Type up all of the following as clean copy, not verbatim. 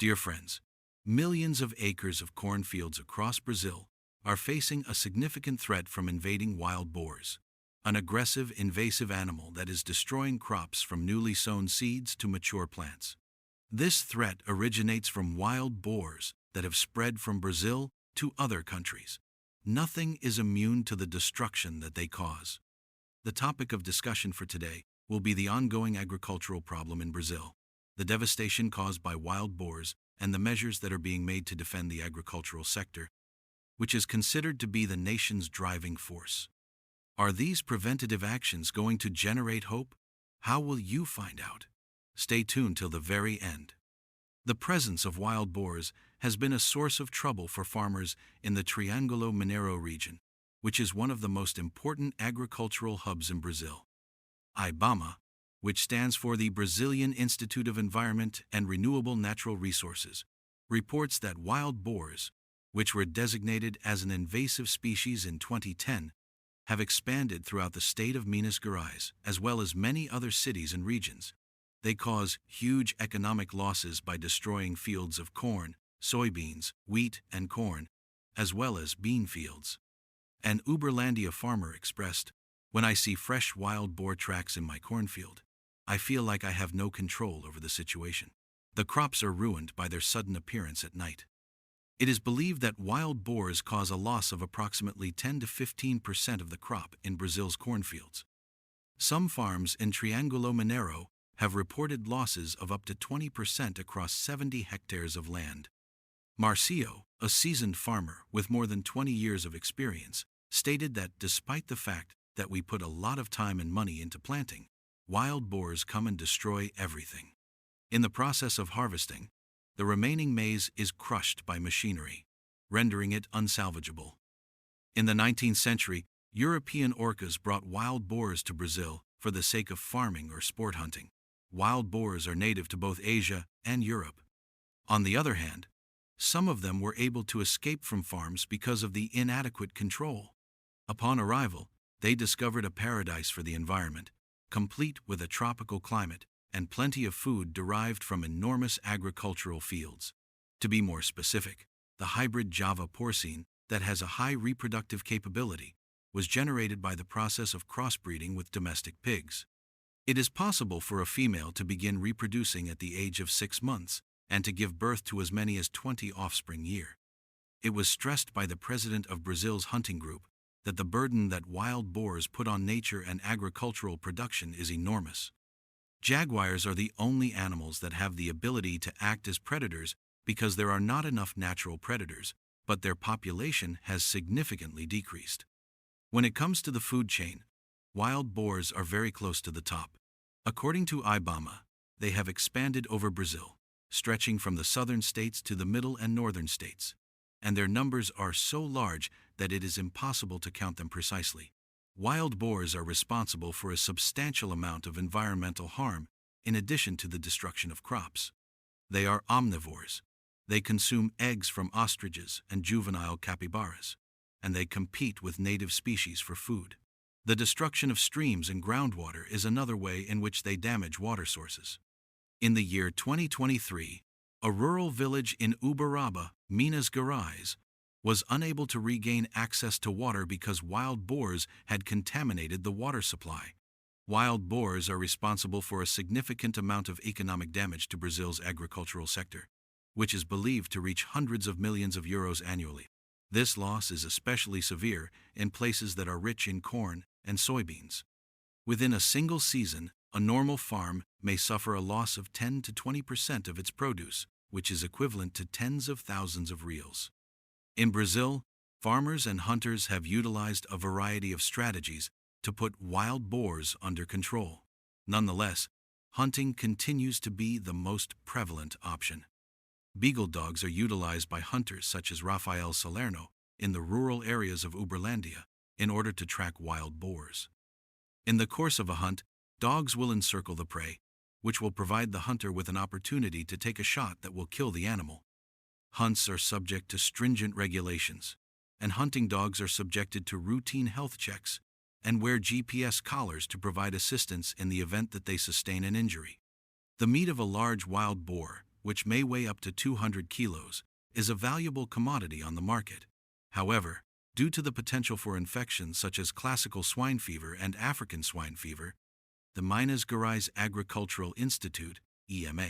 Dear friends, millions of acres of cornfields across Brazil are facing a significant threat from invading wild boars, an aggressive, invasive animal that is destroying crops from newly sown seeds to mature plants. This threat originates from wild boars that have spread from Brazil to other countries. Nothing is immune to the destruction that they cause. The topic of discussion for today will be the ongoing agricultural problem in Brazil, the devastation caused by wild boars, and the measures that are being made to defend the agricultural sector, which is considered to be the nation's driving force. Are these preventative actions going to generate hope? How will you find out? Stay tuned till the very end. The presence of wild boars has been a source of trouble for farmers in the Triângulo Mineiro region, which is one of the most important agricultural hubs in Brazil. IBAMA, which stands for the Brazilian Institute of Environment and Renewable Natural Resources, reports that wild boars, which were designated as an invasive species in 2010, have expanded throughout the state of Minas Gerais, as well as many other cities and regions. They cause huge economic losses by destroying fields of corn, soybeans, wheat, and corn, as well as bean fields. An Uberlandia farmer expressed, "When I see fresh wild boar tracks in my cornfield, I feel like I have no control over the situation. The crops are ruined by their sudden appearance at night." It is believed that wild boars cause a loss of approximately 10 to 15% of the crop in Brazil's cornfields. Some farms in Triângulo Mineiro have reported losses of up to 20% across 70 hectares of land. Marcio, a seasoned farmer with more than 20 years of experience, stated that despite the fact that we put a lot of time and money into planting, wild boars come and destroy everything. In the process of harvesting, the remaining maize is crushed by machinery, rendering it unsalvageable. In the 19th century, European orcas brought wild boars to Brazil for the sake of farming or sport hunting. Wild boars are native to both Asia and Europe. On the other hand, some of them were able to escape from farms because of the inadequate control. Upon arrival, they discovered a paradise for the environment, complete with a tropical climate and plenty of food derived from enormous agricultural fields. To be more specific, the hybrid Java porcine that has a high reproductive capability was generated by the process of crossbreeding with domestic pigs. It is possible for a female to begin reproducing at the age of 6 months and to give birth to as many as 20 offspring a year. It was stressed by the president of Brazil's hunting group that the burden that wild boars put on nature and agricultural production is enormous. Jaguars are the only animals that have the ability to act as predators because there are not enough natural predators, but their population has significantly decreased. When it comes to the food chain, wild boars are very close to the top. According to IBAMA, they have expanded over Brazil, stretching from the southern states to the middle and northern states, and their numbers are so large that it is impossible to count them precisely. Wild boars are responsible for a substantial amount of environmental harm in addition to the destruction of crops. They are omnivores. They consume eggs from ostriches and juvenile capybaras, and they compete with native species for food. The destruction of streams and groundwater is another way in which they damage water sources. In the year 2023, a rural village in Uberaba, Minas Gerais, was unable to regain access to water because wild boars had contaminated the water supply. Wild boars are responsible for a significant amount of economic damage to Brazil's agricultural sector, which is believed to reach hundreds of millions of euros annually. This loss is especially severe in places that are rich in corn and soybeans. Within a single season, a normal farm may suffer a loss of 10 to 20% of its produce, which is equivalent to tens of thousands of reals. In Brazil, farmers and hunters have utilized a variety of strategies to put wild boars under control. Nonetheless, hunting continues to be the most prevalent option. Beagle dogs are utilized by hunters such as Rafael Salerno in the rural areas of Uberlandia in order to track wild boars. In the course of a hunt, dogs will encircle the prey, which will provide the hunter with an opportunity to take a shot that will kill the animal. Hunts are subject to stringent regulations, and hunting dogs are subjected to routine health checks and wear GPS collars to provide assistance in the event that they sustain an injury. The meat of a large wild boar which may weigh up to 200 kilos, is a valuable commodity on the market. However, due to the potential for infections such as classical swine fever and African swine fever, the Minas Gerais Agricultural Institute, EMA,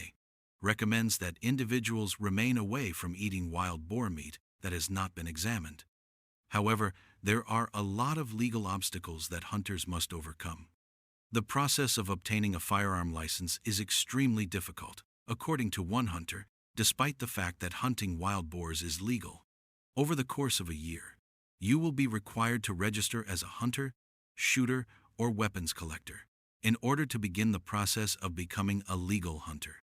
recommends that individuals remain away from eating wild boar meat that has not been examined. However, there are a lot of legal obstacles that hunters must overcome. The process of obtaining a firearm license is extremely difficult, according to one hunter, despite the fact that hunting wild boars is legal. Over the course of a year, you will be required to register as a hunter, shooter, or weapons collector in order to begin the process of becoming a legal hunter.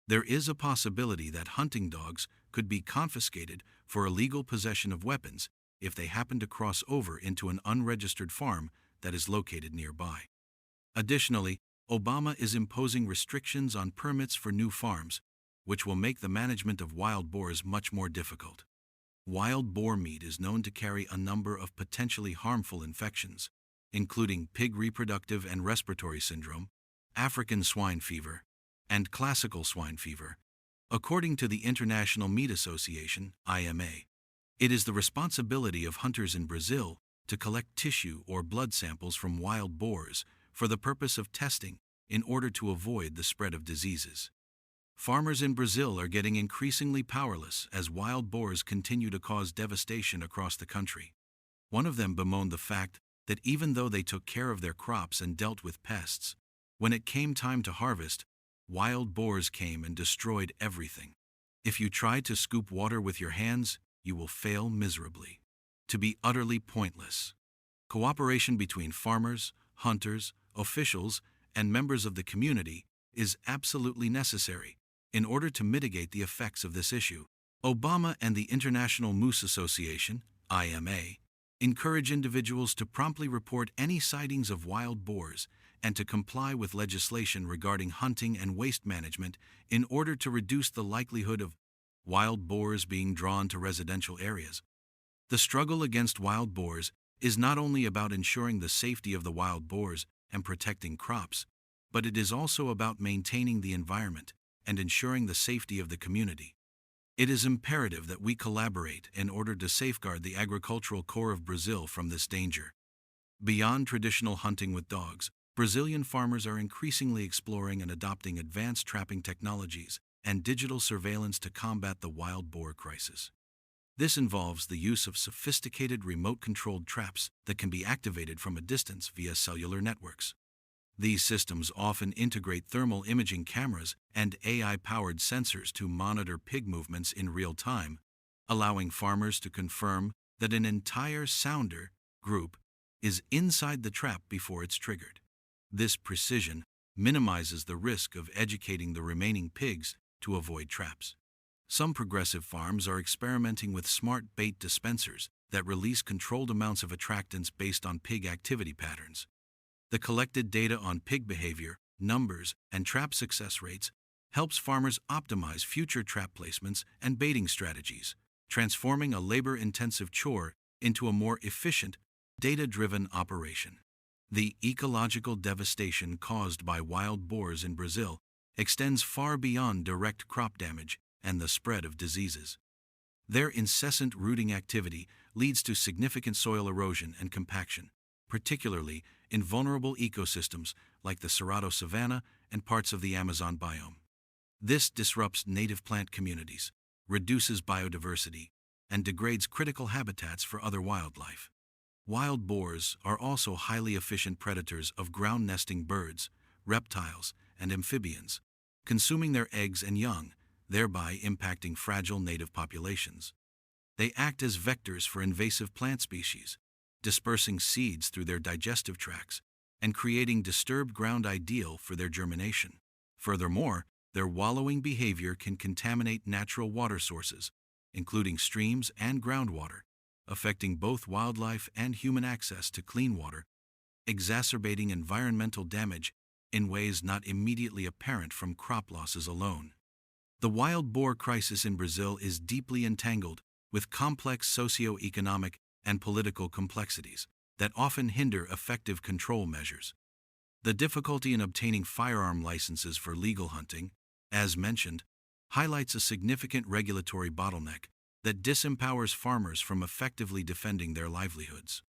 There is a possibility that hunting dogs could be confiscated for illegal possession of weapons if they happen to cross over into an unregistered farm that is located nearby. Additionally, Obama is imposing restrictions on permits for new farms, which will make the management of wild boars much more difficult. Wild boar meat is known to carry a number of potentially harmful infections, including pig reproductive and respiratory syndrome, African swine fever, and classical swine fever. According to the International Meat Association, IMA, it is the responsibility of hunters in Brazil to collect tissue or blood samples from wild boars for the purpose of testing in order to avoid the spread of diseases. Farmers in Brazil are getting increasingly powerless as wild boars continue to cause devastation across the country. One of them bemoaned the fact that even though they took care of their crops and dealt with pests, when it came time to harvest, wild boars came and destroyed everything. If you try to scoop water with your hands, you will fail miserably. To be utterly pointless. Cooperation between farmers, hunters, officials, and members of the community is absolutely necessary in order to mitigate the effects of this issue. Obama and the International Moose Association, IMA, encourage individuals to promptly report any sightings of wild boars and to comply with legislation regarding hunting and waste management in order to reduce the likelihood of wild boars being drawn to residential areas. The struggle against wild boars is not only about ensuring the safety of the wild boars and protecting crops, but it is also about maintaining the environment and ensuring the safety of the community. It is imperative that we collaborate in order to safeguard the agricultural core of Brazil from this danger. Beyond traditional hunting with dogs, Brazilian farmers are increasingly exploring and adopting advanced trapping technologies and digital surveillance to combat the wild boar crisis. This involves the use of sophisticated remote-controlled traps that can be activated from a distance via cellular networks. These systems often integrate thermal imaging cameras and AI-powered sensors to monitor pig movements in real time, allowing farmers to confirm that an entire sounder group is inside the trap before it's triggered. This precision minimizes the risk of educating the remaining pigs to avoid traps. Some progressive farms are experimenting with smart bait dispensers that release controlled amounts of attractants based on pig activity patterns. The collected data on pig behavior, numbers, and trap success rates helps farmers optimize future trap placements and baiting strategies, transforming a labor-intensive chore into a more efficient, data-driven operation. The ecological devastation caused by wild boars in Brazil extends far beyond direct crop damage and the spread of diseases. Their incessant rooting activity leads to significant soil erosion and compaction, particularly in vulnerable ecosystems like the Cerrado savanna and parts of the Amazon biome. This disrupts native plant communities, reduces biodiversity, and degrades critical habitats for other wildlife. Wild boars are also highly efficient predators of ground-nesting birds, reptiles, and amphibians, consuming their eggs and young, thereby impacting fragile native populations. They act as vectors for invasive plant species, dispersing seeds through their digestive tracts and creating disturbed ground ideal for their germination. Furthermore, their wallowing behavior can contaminate natural water sources, including streams and groundwater, affecting both wildlife and human access to clean water, exacerbating environmental damage in ways not immediately apparent from crop losses alone. The wild boar crisis in Brazil is deeply entangled with complex socio-economic and political complexities that often hinder effective control measures. The difficulty in obtaining firearm licenses for legal hunting, as mentioned, highlights a significant regulatory bottleneck that disempowers farmers from effectively defending their livelihoods.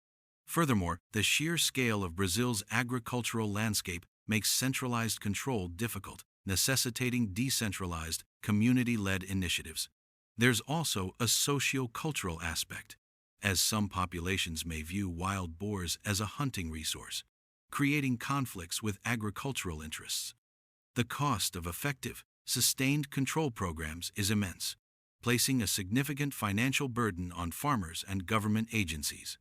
Furthermore, the sheer scale of Brazil's agricultural landscape makes centralized control difficult, necessitating decentralized, community-led initiatives. There's also a socio-cultural aspect, as some populations may view wild boars as a hunting resource, creating conflicts with agricultural interests. The cost of effective, sustained control programs is immense, placing a significant financial burden on farmers and government agencies.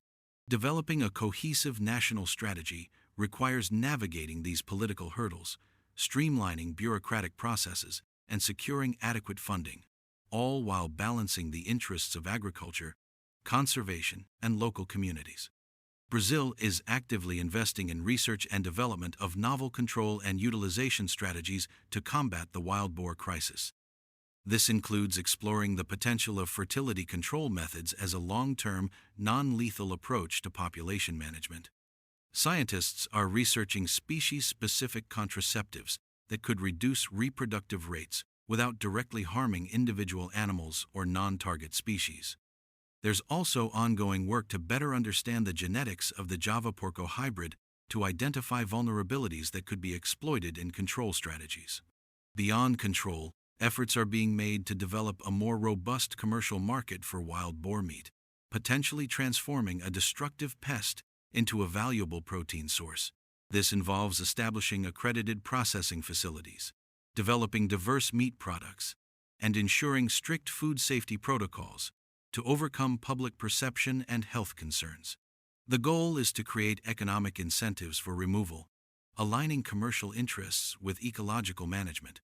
Developing a cohesive national strategy requires navigating these political hurdles, streamlining bureaucratic processes, and securing adequate funding, all while balancing the interests of agriculture, conservation, and local communities. Brazil is actively investing in research and development of novel control and utilization strategies to combat the wild boar crisis. This includes exploring the potential of fertility control methods as a long-term, non-lethal approach to population management. Scientists are researching species-specific contraceptives that could reduce reproductive rates without directly harming individual animals or non-target species. There's also ongoing work to better understand the genetics of the Java Porco hybrid to identify vulnerabilities that could be exploited in control strategies. Beyond control, efforts are being made to develop a more robust commercial market for wild boar meat, potentially transforming a destructive pest into a valuable protein source. This involves establishing accredited processing facilities, developing diverse meat products, and ensuring strict food safety protocols to overcome public perception and health concerns. The goal is to create economic incentives for removal, aligning commercial interests with ecological management.